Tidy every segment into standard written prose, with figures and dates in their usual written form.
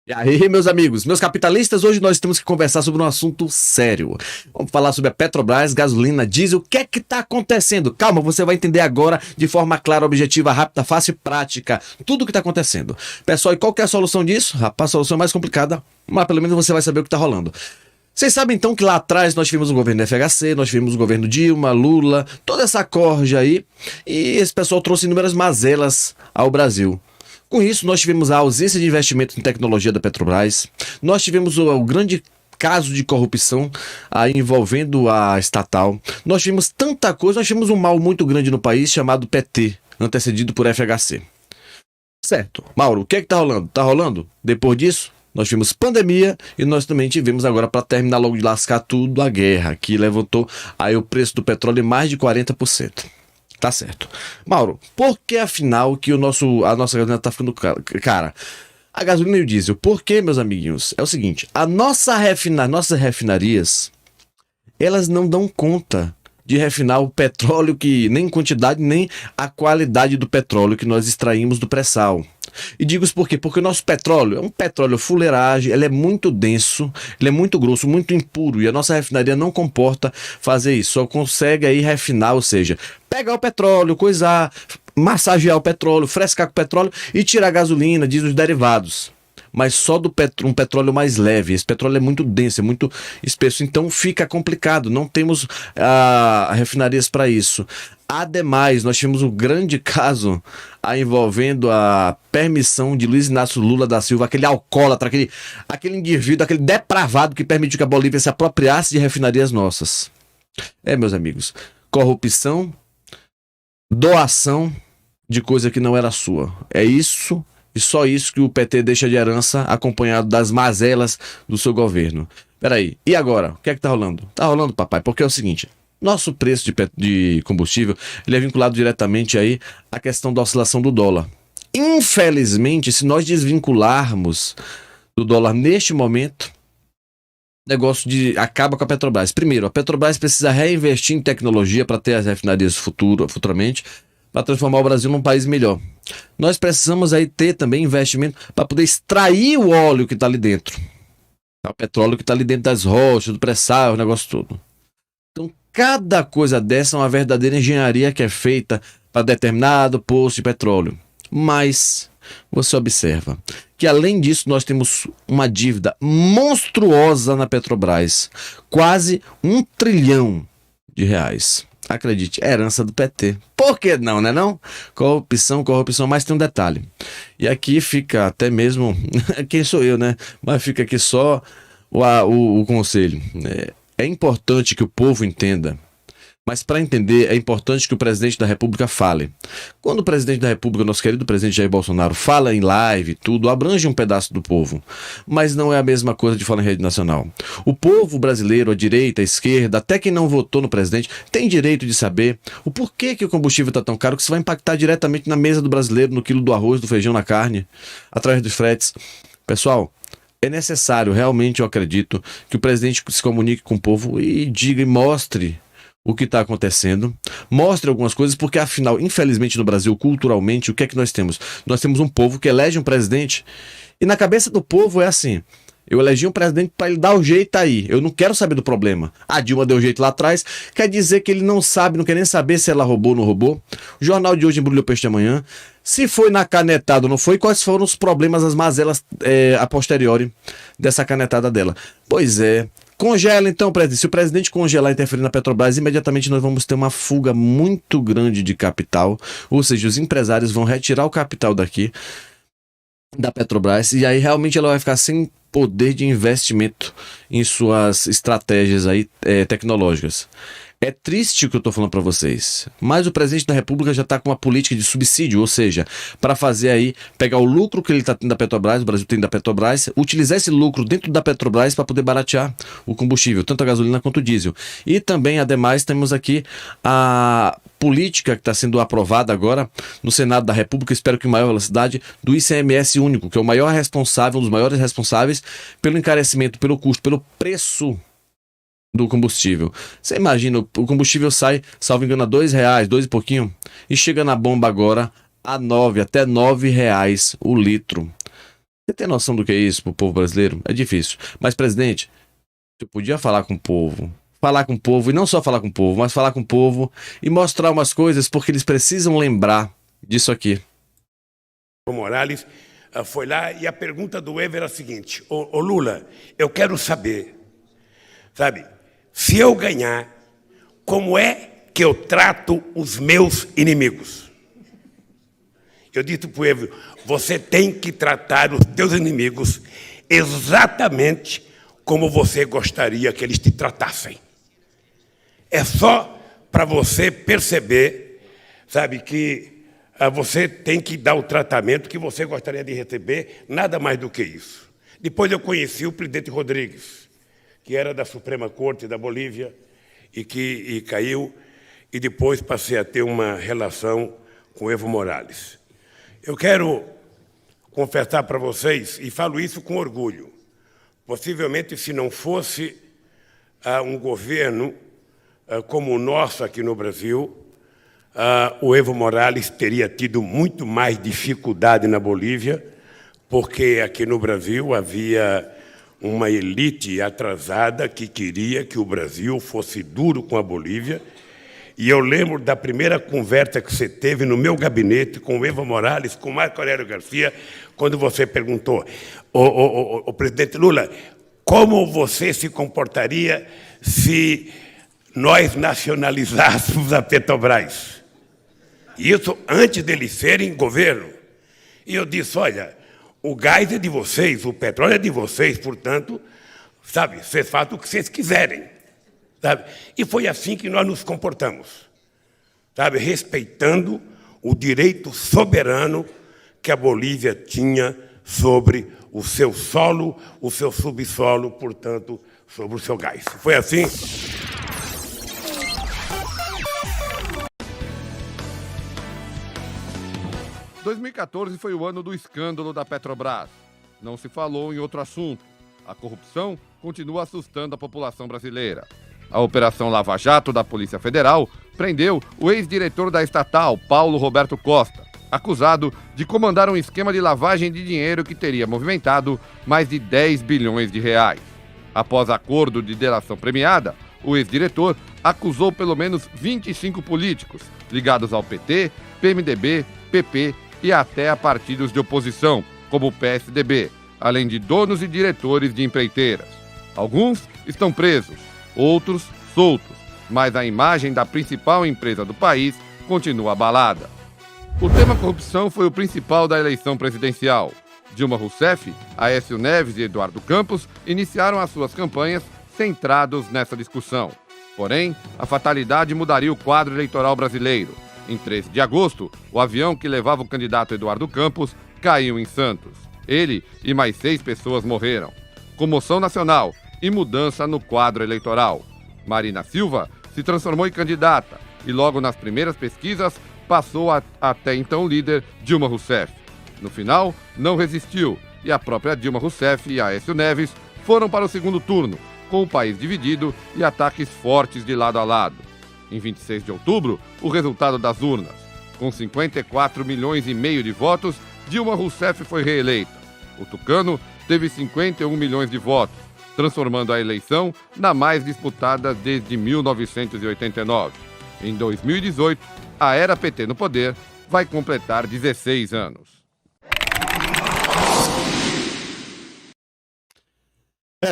E aí, meus amigos, meus capitalistas, hoje nós temos que conversar sobre um assunto sério. Vamos falar sobre a Petrobras, gasolina, diesel, o que é que está acontecendo? Calma, você vai entender agora de forma clara, objetiva, rápida, fácil e prática tudo o que está acontecendo. Pessoal, e qual que é a solução disso? Rapaz, a solução é mais complicada, mas pelo menos você vai saber o que está rolando. Vocês sabem então que lá atrás nós tivemos o governo da FHC, nós tivemos o governo Dilma, Lula, toda essa corja aí, e esse pessoal trouxe inúmeras mazelas ao Brasil. Com isso, nós tivemos a ausência de investimento em tecnologia da Petrobras, nós tivemos o grande caso de corrupção envolvendo a estatal, nós tivemos tanta coisa, nós tivemos um mal muito grande no país chamado PT, antecedido por FHC. Certo. Mauro, o que é que tá rolando? Tá rolando? Depois disso, nós tivemos pandemia e nós também tivemos agora, para terminar logo de lascar tudo, a guerra, que levantou aí o preço do petróleo em mais de 40%. Tá certo. Mauro, por que afinal que a nossa gasolina tá ficando cara? A gasolina e o diesel. Por que, meus amiguinhos? É o seguinte, nossas refinarias, elas não dão conta de refinar o petróleo que nem quantidade nem a qualidade do petróleo que nós extraímos do pré-sal. E digo isso por quê? Porque o nosso petróleo é um petróleo fuleiragem, ele é muito denso, ele é muito grosso, muito impuro, e a nossa refinaria não comporta fazer isso, só consegue aí refinar, ou seja, pegar o petróleo, coisar, massagear o petróleo, frescar com o petróleo e tirar a gasolina, diz os derivados. Mas só um petróleo mais leve. Esse petróleo é muito denso, é muito espesso, então fica complicado. Não temos refinarias para isso. Ademais, nós tivemos um grande caso envolvendo a permissão de Luiz Inácio Lula da Silva, aquele alcoólatra, aquele indivíduo, aquele depravado que permitiu que a Bolívia se apropriasse de refinarias nossas. Meus amigos, corrupção, doação de coisa que não era sua. É isso. E só isso que o PT deixa de herança, acompanhado das mazelas do seu governo. E agora? O que é que tá rolando? Tá rolando, papai, porque é o seguinte, nosso preço de combustível, ele é vinculado diretamente aí à questão da oscilação do dólar. Infelizmente, se nós desvincularmos do dólar neste momento, o negócio acaba com a Petrobras. Primeiro, a Petrobras precisa reinvestir em tecnologia para ter as refinarias futuramente, para transformar o Brasil num país melhor. Nós precisamos aí ter também investimento para poder extrair o óleo que está ali dentro. O petróleo que está ali dentro das rochas, do pré-sal, o negócio todo. Então, cada coisa dessa é uma verdadeira engenharia que é feita para determinado poço de petróleo. Mas você observa que, além disso, nós temos uma dívida monstruosa na Petrobras. Quase R$ 1 trilhão. Acredite, é herança do PT. Por que não, né não? Corrupção, mas tem um detalhe. E aqui fica até mesmo, quem sou eu, né? Mas fica aqui só o conselho. É importante que o povo entenda, mas para entender é importante que o presidente da República fale. Quando o presidente da República, nosso querido presidente Jair Bolsonaro, fala em live, tudo, abrange um pedaço do povo. Mas não é a mesma coisa de falar em rede nacional. O povo brasileiro, a direita, a esquerda, até quem não votou no presidente, tem direito de saber o porquê que o combustível está tão caro, que isso vai impactar diretamente na mesa do brasileiro, no quilo do arroz, do feijão, na carne, através dos fretes. Pessoal, é necessário, realmente eu acredito, que o presidente se comunique com o povo e diga e mostre o que está acontecendo, mostre algumas coisas, porque afinal, infelizmente no Brasil, culturalmente, o que é que nós temos? Nós temos um povo que elege um presidente e na cabeça do povo é assim, eu elegi um presidente para ele dar o jeito aí, eu não quero saber do problema. A Dilma deu jeito lá atrás, quer dizer que ele não sabe, não quer nem saber se ela roubou ou não roubou. O jornal de hoje embrulhou o peixe de amanhã. Se foi na canetada ou não foi, quais foram os problemas, as mazelas a posteriori dessa canetada dela? Pois é. Congela então, presidente. Se o presidente congelar e interferir na Petrobras, imediatamente nós vamos ter uma fuga muito grande de capital, ou seja, os empresários vão retirar o capital daqui da Petrobras e aí realmente ela vai ficar sem poder de investimento em suas estratégias aí, tecnológicas. É triste o que eu estou falando para vocês, mas o presidente da República já está com uma política de subsídio, ou seja, para fazer aí, pegar o lucro que ele está tendo da Petrobras, o Brasil tem da Petrobras, utilizar esse lucro dentro da Petrobras para poder baratear o combustível, tanto a gasolina quanto o diesel. E também, ademais, temos aqui a política que está sendo aprovada agora no Senado da República, espero que em maior velocidade, do ICMS único, que é o maior responsável, um dos maiores responsáveis pelo encarecimento, pelo custo, pelo preço do combustível. Você imagina, o combustível sai, salvo engano, a R$ 2, 2 e pouquinho, e chega na bomba agora a 9, até R$ 9 o litro. Você tem noção do que é isso pro povo brasileiro? É difícil. Mas, presidente, você podia falar com o povo. Falar com o povo, e não só falar com o povo, mas falar com o povo e mostrar umas coisas, porque eles precisam lembrar disso aqui. O Morales foi lá e a pergunta do Evo era a seguinte: ô Lula, eu quero saber, sabe, se eu ganhar, como é que eu trato os meus inimigos? Eu disse para o Evo: você tem que tratar os teus inimigos exatamente como você gostaria que eles te tratassem. É só para você perceber, sabe, que você tem que dar o tratamento que você gostaria de receber, nada mais do que isso. Depois eu conheci o presidente Rodrigues, que era da Suprema Corte da Bolívia e caiu, e depois passei a ter uma relação com Evo Morales. Eu quero confessar para vocês, e falo isso com orgulho, possivelmente se não fosse um governo como o nosso aqui no Brasil, o Evo Morales teria tido muito mais dificuldade na Bolívia, porque aqui no Brasil havia uma elite atrasada que queria que o Brasil fosse duro com a Bolívia. E eu lembro da primeira conversa que você teve no meu gabinete com o Evo Morales, com o Marco Aurélio Garcia, quando você perguntou: o presidente Lula, como você se comportaria se nós nacionalizássemos a Petrobras? Isso antes deles serem governo. E eu disse: olha, o gás é de vocês, o petróleo é de vocês, portanto, sabe, vocês fazem o que vocês quiserem. Sabe? E foi assim que nós nos comportamos, sabe, respeitando o direito soberano que a Bolívia tinha sobre o seu solo, o seu subsolo, portanto, sobre o seu gás. Foi assim. 2014 foi o ano do escândalo da Petrobras. Não se falou em outro assunto. A corrupção continua assustando a população brasileira. A Operação Lava Jato da Polícia Federal prendeu o ex-diretor da estatal, Paulo Roberto Costa, acusado de comandar um esquema de lavagem de dinheiro que teria movimentado mais de 10 bilhões de reais. Após acordo de delação premiada, o ex-diretor acusou pelo menos 25 políticos ligados ao PT, PMDB, PP e até a partidos de oposição, como o PSDB, além de donos e diretores de empreiteiras. Alguns estão presos, outros soltos, mas a imagem da principal empresa do país continua abalada. O tema corrupção foi o principal da eleição presidencial. Dilma Rousseff, Aécio Neves e Eduardo Campos iniciaram as suas campanhas centrados nessa discussão. Porém, a fatalidade mudaria o quadro eleitoral brasileiro. Em 13 de agosto, o avião que levava o candidato Eduardo Campos caiu em Santos. Ele e mais 6 pessoas morreram. Comoção nacional e mudança no quadro eleitoral. Marina Silva se transformou em candidata e logo nas primeiras pesquisas passou a até então líder Dilma Rousseff. No final, não resistiu e a própria Dilma Rousseff e Aécio Neves foram para o segundo turno, com o país dividido e ataques fortes de lado a lado. Em 26 de outubro, o resultado das urnas. Com 54 milhões e meio de votos, Dilma Rousseff foi reeleita. O tucano teve 51 milhões de votos, transformando a eleição na mais disputada desde 1989. Em 2018, a era PT no poder vai completar 16 anos.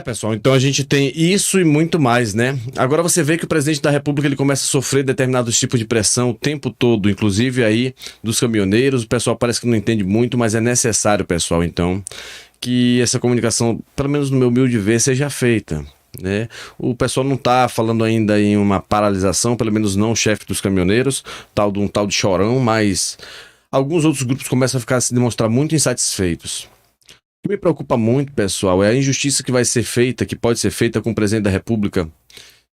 Pessoal, então a gente tem isso e muito mais, né? Agora você vê que o presidente da República ele começa a sofrer determinados tipos de pressão o tempo todo, inclusive aí dos caminhoneiros. O pessoal parece que não entende muito, mas é necessário, pessoal, então, que essa comunicação, pelo menos no meu humilde ver, seja feita, né? O pessoal não tá falando ainda em uma paralisação, pelo menos não o chefe dos caminhoneiros, um tal de Chorão, mas alguns outros grupos começam a se demonstrar muito insatisfeitos. O que me preocupa muito, pessoal, é a injustiça que vai ser feita, que pode ser feita com o presidente da República,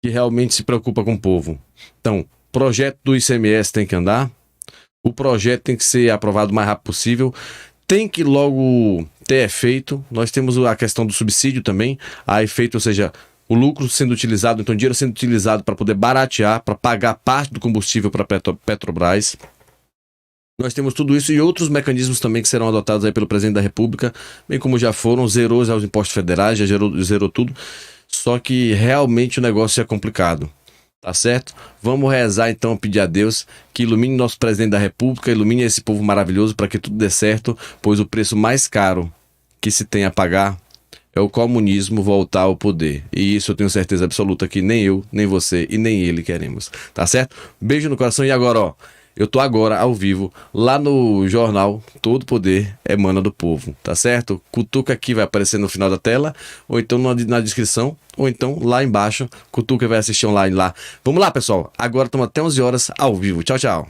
que realmente se preocupa com o povo. Então, o projeto do ICMS tem que andar, o projeto tem que ser aprovado o mais rápido possível, tem que logo ter efeito. Nós temos a questão do subsídio também, a efeito, ou seja, o lucro sendo utilizado, então o dinheiro sendo utilizado para poder baratear, para pagar parte do combustível para a Petrobras. Nós temos tudo isso e outros mecanismos também que serão adotados aí pelo presidente da República, bem como já foram, zerou já os impostos federais, já zerou tudo, só que realmente o negócio é complicado, tá certo? Vamos rezar então, pedir a Deus que ilumine nosso presidente da República, ilumine esse povo maravilhoso para que tudo dê certo, pois o preço mais caro que se tem a pagar é o comunismo voltar ao poder. E isso eu tenho certeza absoluta que nem eu, nem você e nem ele queremos, tá certo? Beijo no coração e agora, ó. Eu tô agora ao vivo lá no jornal Todo Poder Emana do Povo, tá certo? Cutuca aqui, vai aparecer no final da tela, ou então na descrição, ou então lá embaixo, cutuca e vai assistir online lá. Vamos lá, pessoal. Agora estamos até 11 horas ao vivo. Tchau, tchau.